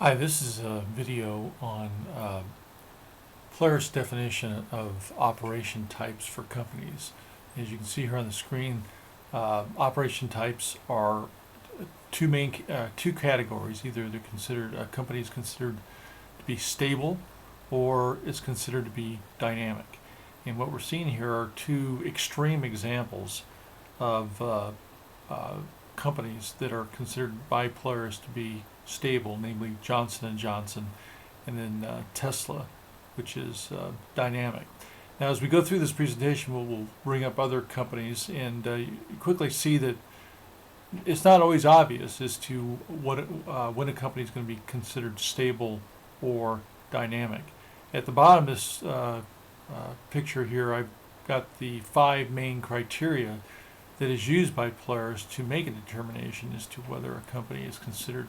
Hi, this is a video on Polaris definition of operation types for companies. As you can see here on the screen, operation types are two categories. Either they're considered a company is considered to be stable, or it's considered to be dynamic. And what we're seeing here are two extreme examples of companies that are considered by Polaris to be stable, namely Johnson and Johnson, and then Tesla, which is dynamic. Now, as we go through this presentation, we'll bring up other companies and quickly see that it's not always obvious as to when a company is going to be considered stable or dynamic. At the bottom of this picture here, I've got the 5 main criteria that is used by Polaris to make a determination as to whether a company is considered,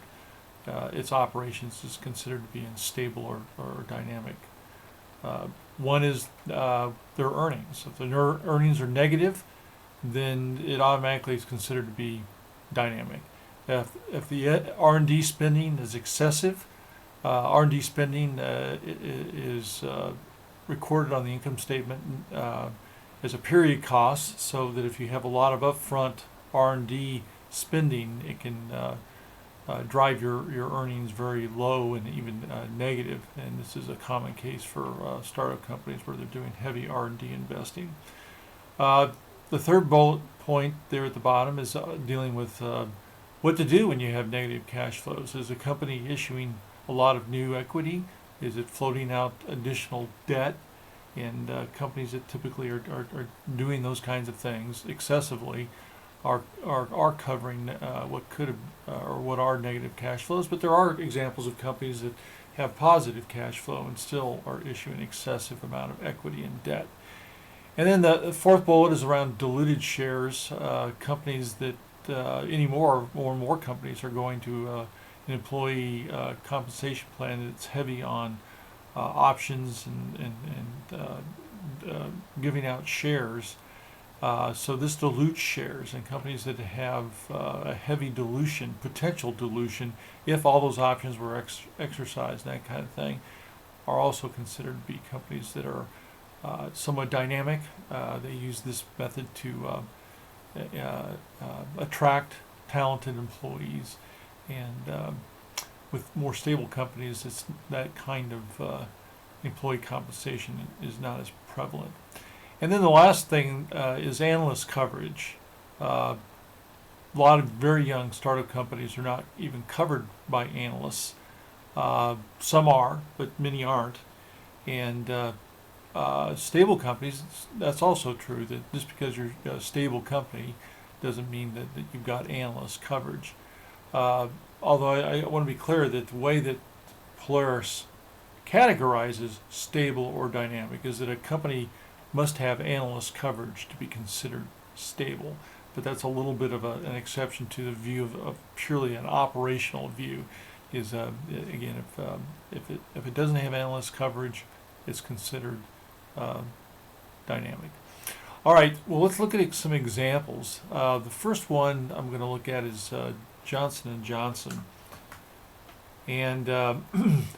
its operations is considered to be unstable or dynamic. One is their earnings. If the earnings are negative, then it automatically is considered to be dynamic. If the R&D spending is excessive, R&D spending is recorded on the income statement as a period cost, so that if you have a lot of upfront R&D spending, it can drive your earnings very low and even negative. And this is a common case for startup companies where they're doing heavy R&D investing. The third bullet point there at the bottom is dealing with what to do when you have negative cash flows. Is a company issuing a lot of new equity? Is it floating out additional debt? And companies that typically are doing those kinds of things excessively are covering what could have or what are negative cash flows. But there are examples of companies that have positive cash flow and still are issuing excessive amount of equity and debt. And then the fourth bullet is around diluted shares. Companies that more and more companies are going to an employee compensation plan that's heavy on options and giving out shares. So this dilutes shares, and companies that have a heavy dilution, potential dilution, if all those options were exercised, that kind of thing, are also considered to be companies that are somewhat dynamic. They use this method to attract talented employees, and with more stable companies, that kind of employee compensation is not as prevalent. And then the last thing is analyst coverage. A lot of very young startup companies are not even covered by analysts. Some are, but many aren't. And stable companies, that's also true, that just because you're a stable company doesn't mean that you've got analyst coverage. Although I want to be clear that the way that Polaris categorizes stable or dynamic is that a company must have analyst coverage to be considered stable. But that's a little bit of an exception to the view of purely an operational view. Is again, if it doesn't have analyst coverage, it's considered dynamic. All right. Well, let's look at some examples. The first one I'm going to look at is Johnson and Johnson. And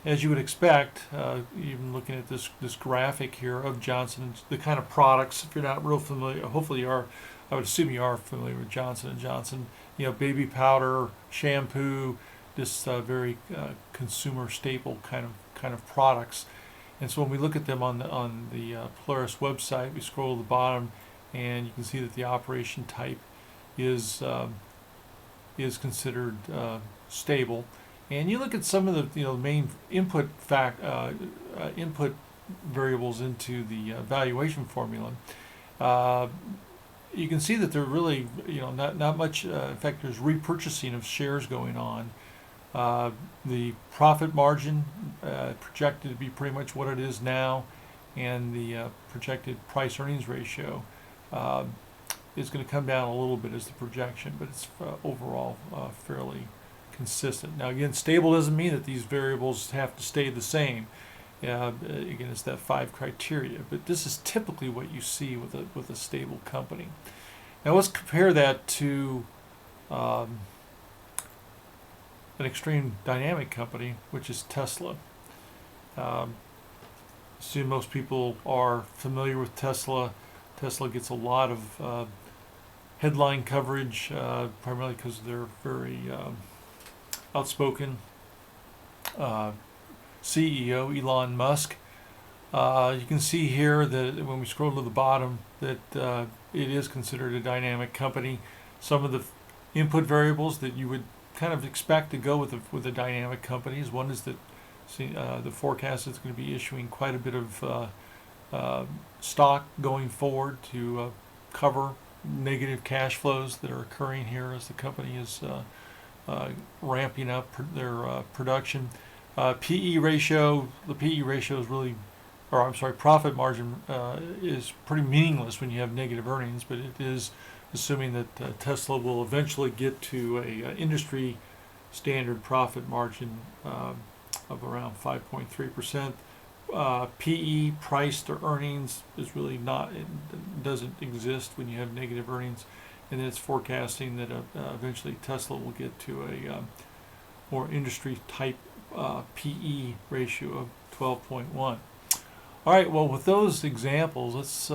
as you would expect, even looking at this graphic here of Johnson, the kind of products, if you're not real familiar, hopefully you are, I would assume you are familiar with Johnson and Johnson. You know, baby powder, shampoo, just very consumer staple kind of products. And so when we look at them on the Polaris website, we scroll to the bottom, and you can see that the operation type is considered stable. And you look at some of the main input variables into the valuation formula. You can see that there really not much. In fact, there's repurchasing of shares going on. The profit margin projected to be pretty much what it is now, and the projected price earnings ratio is going to come down a little bit as the projection, but it's overall fairly consistent. Now, again, stable doesn't mean that these variables have to stay the same. Again, it's that 5 criteria, but this is typically what you see with a stable company. Now, let's compare that to an extreme dynamic company, which is Tesla. Assume most people are familiar with Tesla. Tesla gets a lot of headline coverage, primarily because they're very outspoken. CEO Elon Musk. You can see here that when we scroll to the bottom that it is considered a dynamic company. Some of the input variables that you would kind of expect to go with a dynamic companies. One is that the forecast is going to be issuing quite a bit of stock going forward to cover negative cash flows that are occurring here as the company is ramping up their production. PE ratio, the PE ratio is really, or I'm sorry, profit margin is pretty meaningless when you have negative earnings, but it is assuming that Tesla will eventually get to a industry standard profit margin of around 5.3%. PE, price to earnings, is really not, it doesn't exist when you have negative earnings, and it's forecasting that eventually Tesla will get to a more industry type PE ratio of 12.1. All right, well, with those examples, let's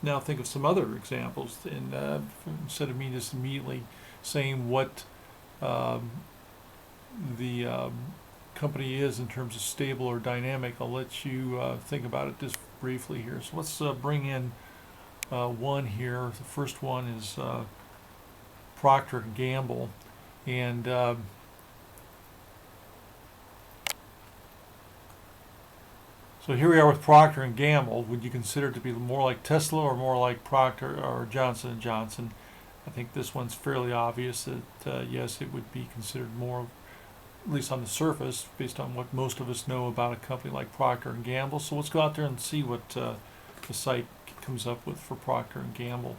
now think of some other examples, and instead of me just immediately saying what the company is in terms of stable or dynamic, I'll let you think about it just briefly here. So let's bring in one here. The first one is Proctor Gamble, and so here we are with Procter & Gamble. Would you consider it to be more like Tesla or more like Procter or Johnson & Johnson? I think this one's fairly obvious that yes, it would be considered more, at least on the surface, based on what most of us know about a company like Procter & Gamble. So let's go out there and see what the site comes up with for Procter & Gamble.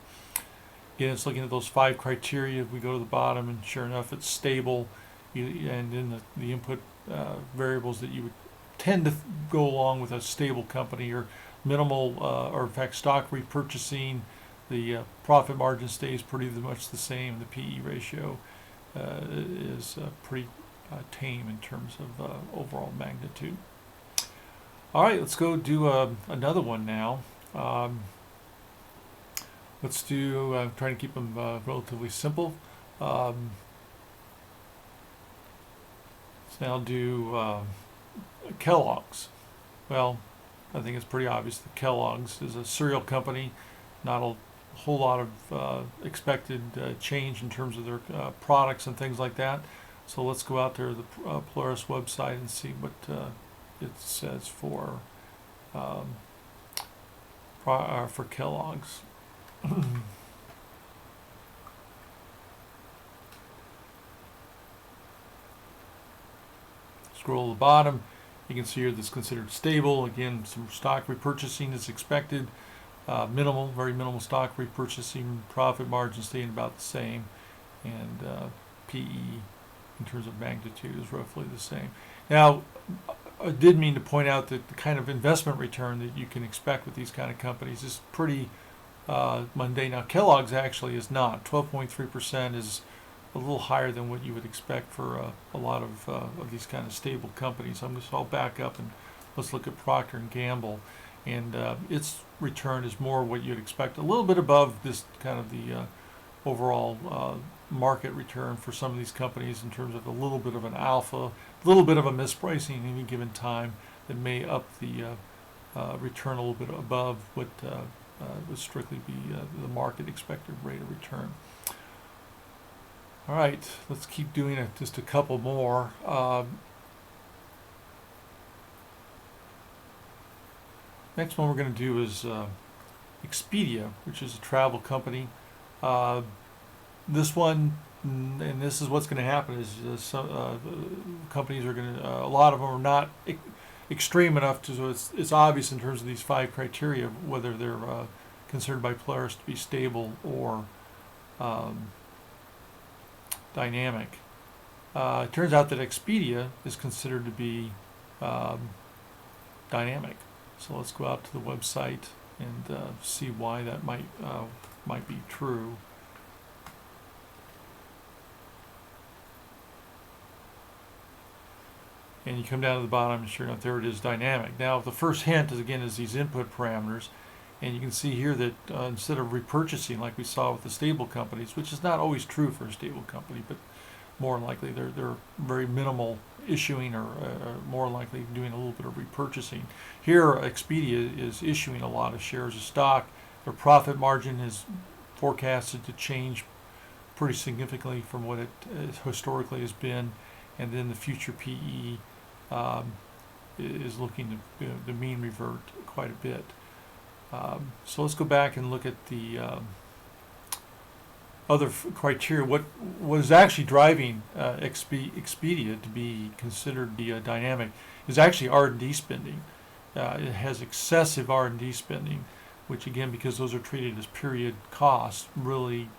Again, it's looking at those 5 criteria. We go to the bottom, and sure enough, it's stable. And then the input variables that you would tend to go along with a stable company or minimal, or in fact stock repurchasing. The profit margin stays pretty much the same. The PE ratio is pretty tame in terms of overall magnitude. All right, let's go do another one now. Let's do, trying to keep them relatively simple. Let's now do Kellogg's. Well, I think it's pretty obvious that Kellogg's is a cereal company, not a whole lot of expected change in terms of their products and things like that. So let's go out there to the Polaris website and see what it says for Kellogg's. Scroll to the bottom. You can see here that's considered stable. Again, some stock repurchasing is expected. Minimal, very minimal stock repurchasing. Profit margin staying about the same, and PE in terms of magnitude is roughly the same. Now, I did mean to point out that the kind of investment return that you can expect with these kind of companies is pretty mundane. Now, Kellogg's actually is not. 12.3% is a little higher than what you would expect for a lot of these kind of stable companies. I'll back up and let's look at Procter & Gamble, and its return is more what you'd expect, a little bit above this kind of the overall market return for some of these companies in terms of a little bit of an alpha, a little bit of a mispricing at any given time that may up the return a little bit above what would strictly be the market expected rate of return. All right, let's keep doing it. Just a couple more. Next one we're going to do is Expedia, which is a travel company. This one, and this is what's going to happen, is some companies are going to, a lot of them are not extreme enough to, so it's obvious in terms of these 5 criteria whether they're considered by Polaris to be stable or dynamic. It turns out that Expedia is considered to be dynamic. So let's go out to the website and see why that might be true. and you come down to the bottom, and sure enough, there it is, dynamic. Now, the first hint is these input parameters, and you can see here that instead of repurchasing like we saw with the stable companies, which is not always true for a stable company, but more likely they're very minimal issuing, or more likely doing a little bit of repurchasing. Here, Expedia is issuing a lot of shares of stock. Their profit margin is forecasted to change pretty significantly from what it historically has been, and then the future PE is looking to mean revert quite a bit. So let's go back and look at the other criteria. What is actually driving Expedia to be considered the dynamic is actually R&D spending. It has excessive R&D spending, which again, because those are treated as period costs, really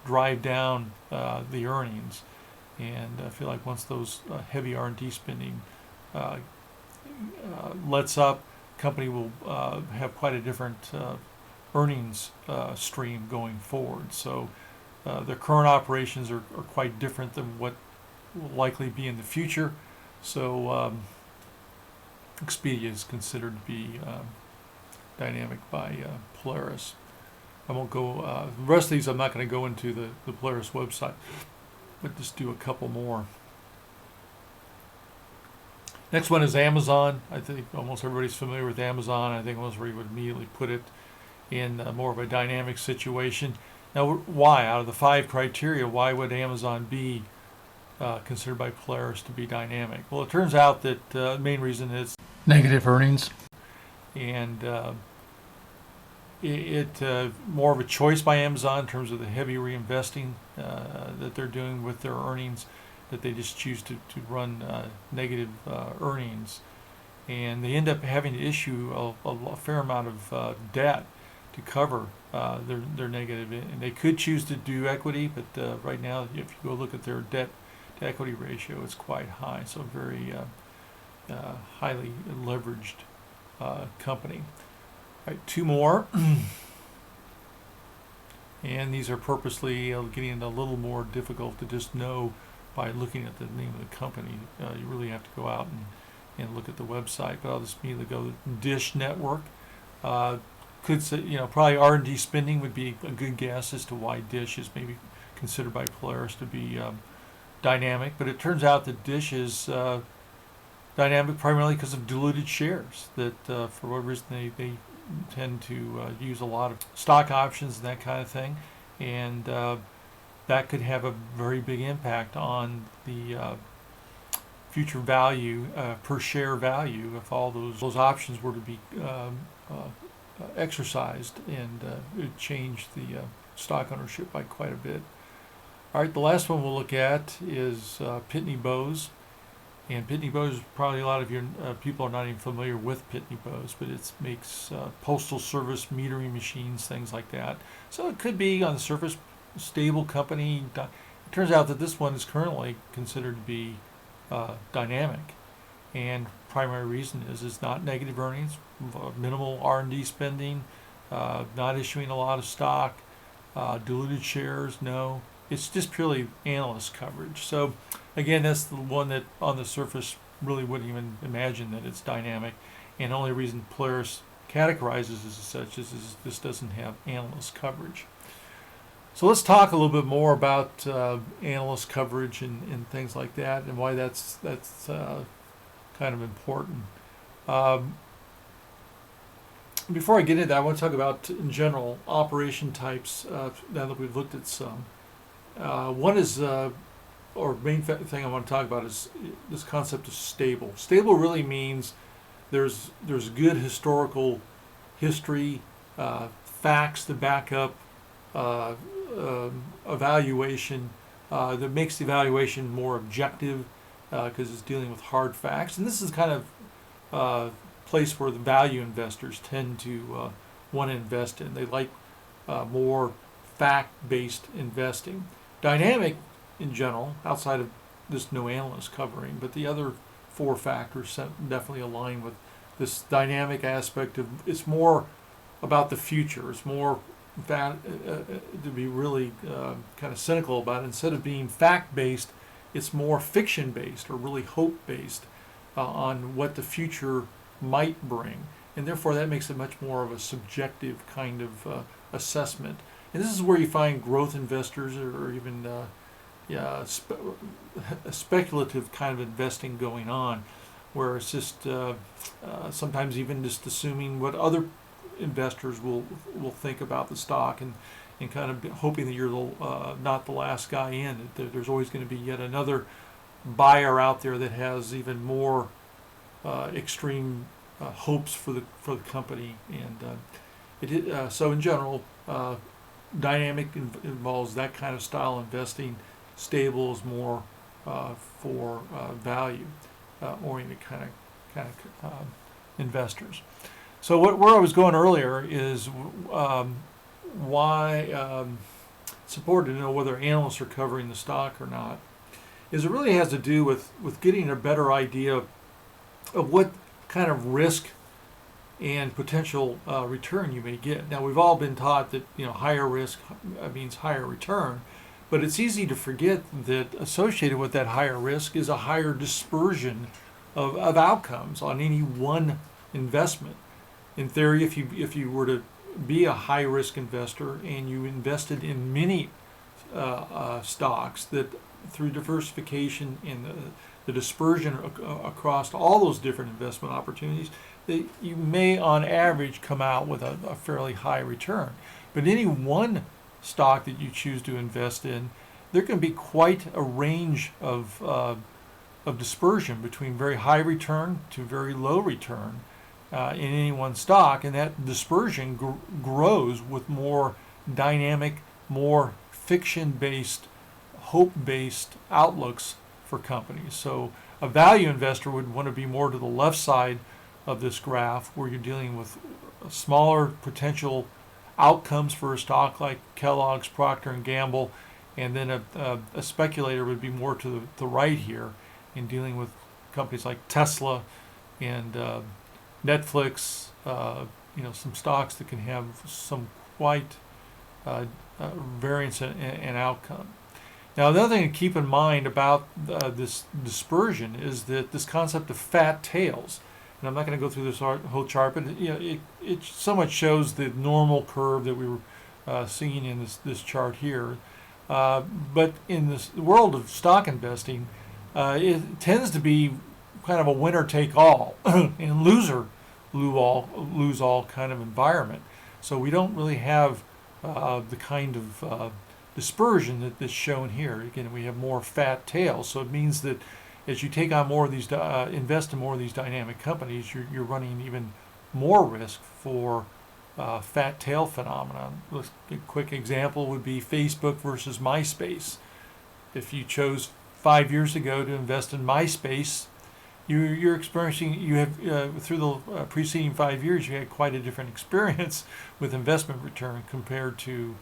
drive down the earnings. And I feel like once those heavy R&D spending lets up, company will have quite a different earnings stream going forward. So their current operations are quite different than what will likely be in the future. So Expedia is considered to be dynamic by Polaris. I won't go, the rest of these I'm not going to go into the Polaris website, but just do a couple more. Next one is Amazon. I think almost everybody's familiar with Amazon. I think most everybody would immediately put it in more of a dynamic situation. Now, why? Out of the 5 criteria, why would Amazon be considered by Polaris to be dynamic? Well, it turns out that the main reason is negative earnings, and more of a choice by Amazon in terms of the heavy reinvesting that they're doing with their earnings, that they just choose to run negative earnings. And they end up having to issue a fair amount of debt to cover their negative. And they could choose to do equity, but right now, if you go look at their debt to equity ratio, it's quite high. So very highly leveraged company. All right, 2 more. And these are purposely getting a little more difficult to just know by looking at the name of the company. You really have to go out and look at the website. But I'll just immediately go Dish Network. Could say, probably R&D spending would be a good guess as to why Dish is maybe considered by Polaris to be dynamic. But it turns out that Dish is dynamic primarily because of diluted shares. That for what reason they tend to use a lot of stock options and that kind of thing, and that could have a very big impact on the future value, per share value, if all those options were to be exercised, and it would change the stock ownership by quite a bit. All right, the last one we'll look at is Pitney Bowes. And Pitney Bowes, probably a lot of your people are not even familiar with Pitney Bowes, but it makes postal service metering machines, things like that. So it could be on the surface a stable company. It turns out that this one is currently considered to be dynamic, and primary reason is it's not negative earnings, minimal R&D spending, not issuing a lot of stock, diluted shares, no. It's just purely analyst coverage. So again, that's the one that on the surface really wouldn't even imagine that it's dynamic. And the only reason Polaris categorizes as such is this doesn't have analyst coverage. So let's talk a little bit more about analyst coverage and things like that, and why that's kind of important. Before I get into that, I want to talk about, in general, operation types, now that we've looked at some. One is, or main thing I want to talk about is this concept of stable. Stable really means there's good historical history, facts to back up evaluation, that makes the evaluation more objective because it's dealing with hard facts. And this is kind of place where the value investors tend to want to invest in. They like more fact-based investing. Dynamic, in general, outside of this no analyst covering, but the other 4 factors definitely align with this dynamic aspect of, it's more about the future. It's more to be really kind of cynical about it. Instead of being fact-based, it's more fiction-based or really hope-based. on what the future might bring, and therefore that makes it much more of a subjective kind of assessment. And this is where you find growth investors or even speculative kind of investing going on, where it's just sometimes even just assuming what other investors will think about the stock, and kind of hoping that you're not the last guy in. That there's always going to be yet another buyer out there that has even more extreme hopes for the company. And so in general, dynamic involves that kind of style investing. Stable is more for value oriented kind of investors. So where I was going earlier is why it's important to know whether analysts are covering the stock or not. Is it really has to do with getting a better idea of what kind of risk and potential return you may get. Now, we've all been taught that higher risk means higher return, but it's easy to forget that associated with that higher risk is a higher dispersion of outcomes on any one investment. In theory, if you were to be a high risk investor and you invested in many stocks, that through diversification and the dispersion across all those different investment opportunities, that you may on average come out with a fairly high return. But any one stock that you choose to invest in, there can be quite a range of dispersion between very high return to very low return in any one stock, and that dispersion grows with more dynamic, more fiction-based, hope-based outlooks for companies. So a value investor would want to be more to the left side of this graph, where you're dealing with smaller potential outcomes for a stock like Kellogg's, Proctor Gamble, and then a speculator would be more to the right here in dealing with companies like Tesla and Netflix, some stocks that can have some quite variance in outcome. Now, the other thing to keep in mind about this dispersion is that this concept of fat tails, and I'm not going to go through this whole chart, but it somewhat shows the normal curve that we were seeing in this chart here. But in this world of stock investing, it tends to be kind of a winner take all and loser lose all kind of environment. So we don't really have the kind of dispersion that's shown here. Again, we have more fat tails. So it means that as you take on more of these, invest in more of these dynamic companies, you're running even more risk for fat tail phenomenon. A quick example would be Facebook versus MySpace. If you chose 5 years ago to invest in MySpace, you're experiencing, you have through the preceding 5 years, you had quite a different experience with investment return compared to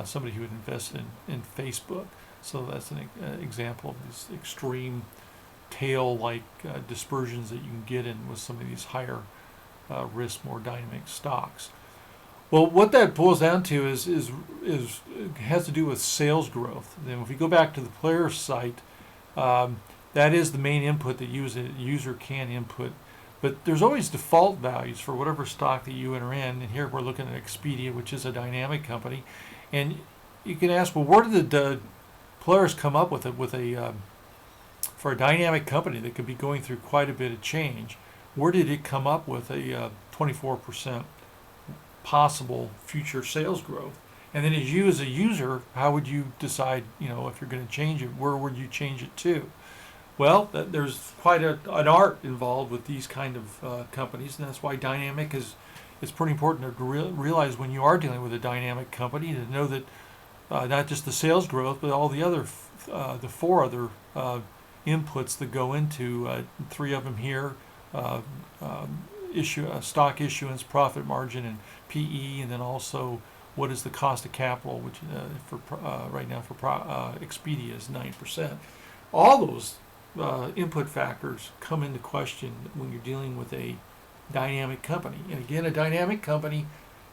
somebody who would invest in Facebook. So that's an example of this extreme tail-like dispersions that you can get in with some of these higher risk, more dynamic stocks. Well, what that boils down to is has to do with sales growth. And if we go back to the Polaris site, that is the main input that user can input. But there's always default values for whatever stock that you enter in. And here we're looking at Expedia, which is a dynamic company. And you can ask, well, where did the Polaris come up with it for a dynamic company that could be going through quite a bit of change? Where did it come up with a 24% possible future sales growth? And then as you as a user, how would you decide, if you're going to change it, where would you change it to? Well, there's quite an art involved with these kind of companies, and that's why dynamic it's pretty important to realize when you are dealing with a dynamic company to know that not just the sales growth, but all the other, the four other inputs that go into three of them here, stock issuance, profit margin, and PE, and then also what is the cost of capital, which for right now for Expedia is 9%. All those input factors come into question when you're dealing with a dynamic company. And again, a dynamic company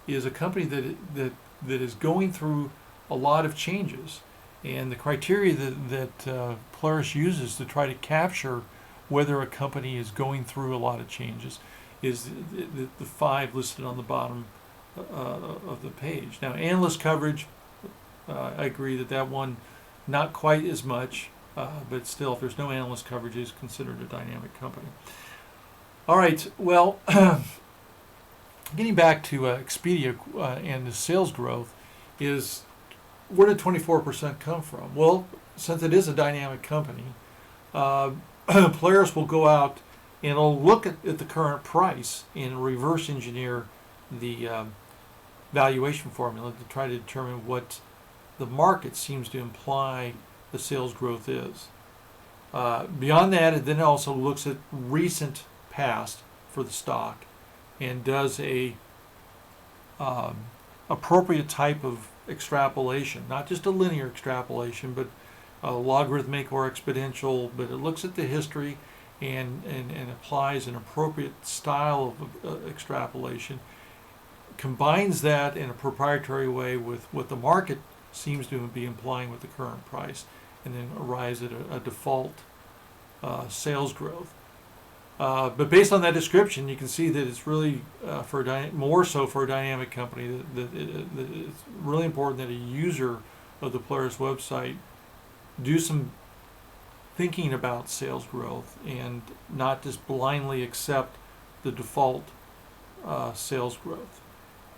is a company that is going through a lot of changes. And the criteria that Polaris uses to try to capture whether a company is going through a lot of changes, is the 5 listed on the bottom of the page. Now, analyst coverage, I agree that one, not quite as much, but still, if there's no analyst coverage, it is considered a dynamic company. All right, well, getting back to Expedia and the sales growth, is where did 24% come from? Well, since it is a dynamic company, Polaris will go out and it'll look at the current price and reverse engineer the valuation formula to try to determine what the market seems to imply the sales growth is. Beyond that, it then also looks at recent past for the stock and does a appropriate type of extrapolation, not just a linear extrapolation, but logarithmic or exponential, but it looks at the history and applies an appropriate style of extrapolation, combines that in a proprietary way with what the market seems to be implying with the current price, and then arrives at a default sales growth. But based on that description, you can see that it's really more so for a dynamic company that it's really important that a user of the Polaris website do some thinking about sales growth and not just blindly accept the default sales growth.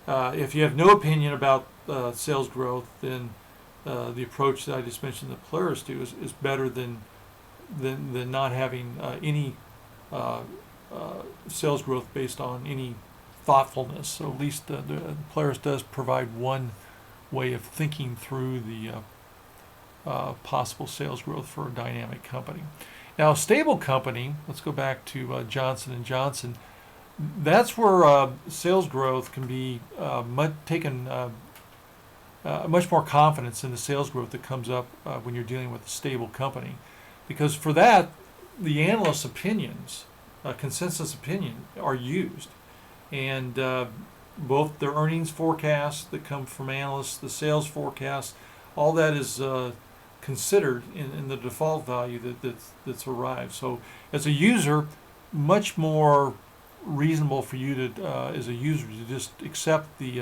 If you have no opinion about sales growth, then the approach that I just mentioned that Polaris do is better than not having any sales growth based on any thoughtfulness. So at least the Polaris does provide one way of thinking through the possible sales growth for a dynamic company. Now, a stable company, let's go back to Johnson & Johnson. That's where sales growth can be much more confidence in the sales growth that comes up when you're dealing with a stable company. Because for that, the analyst's opinions, consensus opinion, are used. And both their earnings forecasts that come from analysts, the sales forecasts, all that is considered in the default value that's arrived. So as a user, much more reasonable for you to, as a user, to just accept the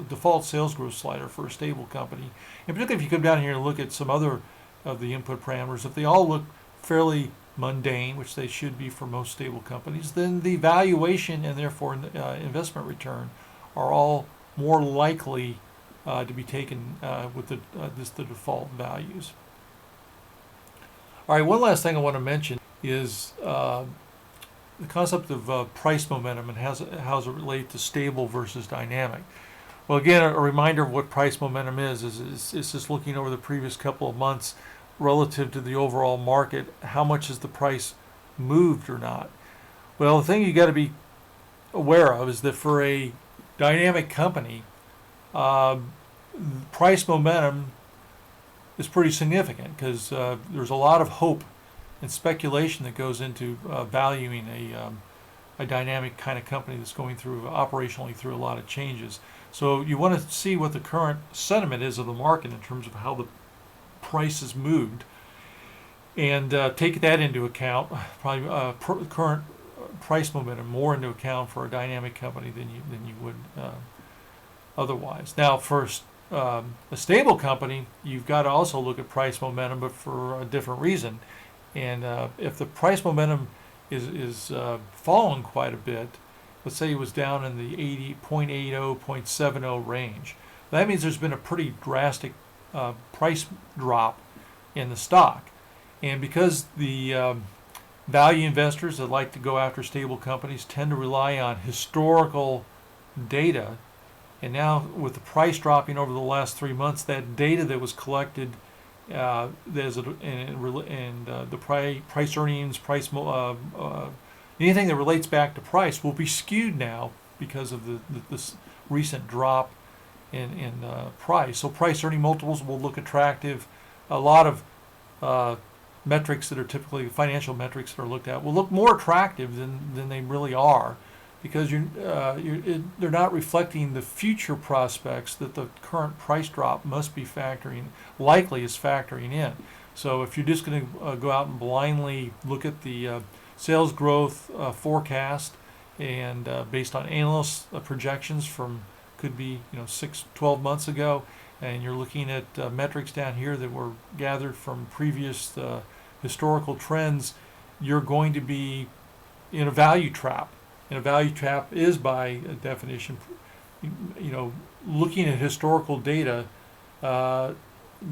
default sales growth slider for a stable company. And particularly if you come down here and look at some other of the input parameters, if they all look fairly mundane, which they should be for most stable companies, then the valuation and therefore investment return are all more likely to be taken with the default values. All right, one last thing I want to mention is the concept of price momentum and how does it relate to stable versus dynamic. Well, again, a reminder of what price momentum is just looking over the previous couple of months relative to the overall market, how much has the price moved or not. Well, the thing you got to be aware of is that for a dynamic company, price momentum is pretty significant because there's a lot of hope and speculation that goes into valuing a dynamic kind of company that's going through operationally through a lot of changes. So you want to see what the current sentiment is of the market in terms of how the price has moved, and take that into account. Probably current price momentum more into account for a dynamic company than you would otherwise. Now, for a stable company, you've got to also look at price momentum, but for a different reason. And if the price momentum is falling quite a bit, let's say it was down in the 0.80, 0.70 range, that means there's been a pretty drastic price drop in the stock. And because the value investors that like to go after stable companies tend to rely on historical data, and now with the price dropping over the last 3 months, that data that was collected and the price earnings, anything that relates back to price will be skewed now because of this recent drop in price. So price earning multiples will look attractive. A lot of metrics that are typically financial metrics that are looked at will look more attractive than they really are, because they're not reflecting the future prospects that the current price drop must be likely is factoring in. So if you're just going to go out and blindly look at the sales growth forecast and based on analyst projections from could be 6-12 months ago, and you're looking at metrics down here that were gathered from previous historical trends, you're going to be in a value trap. And a value trap is, by definition, looking at historical data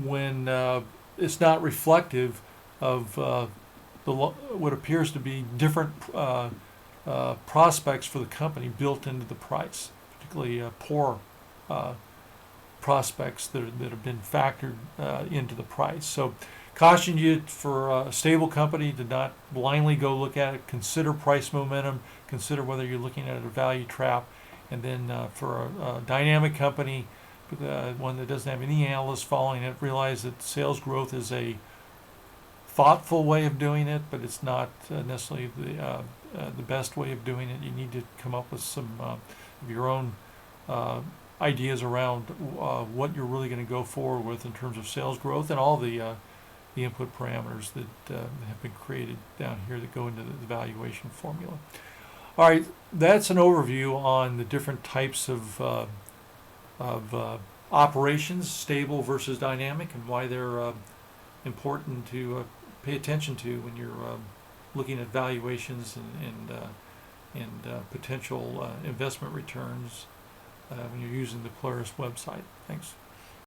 when it's not reflective of what appears to be different prospects for the company built into the price, particularly poor prospects that have been factored into the price. So caution you for a stable company to not blindly go look at it. Consider price momentum, consider whether you're looking at a value trap, and then for a dynamic company, one that doesn't have any analysts following it, realize that sales growth is a thoughtful way of doing it, but it's not necessarily the best way of doing it. You need to come up with some of your own ideas around what you're really going to go forward with in terms of sales growth and all the input parameters that have been created down here that go into the valuation formula. All right, that's an overview on the different types of operations, stable versus dynamic, and why they're important to pay attention to when you're looking at valuations and potential investment returns when you're using the Polaris website. Thanks.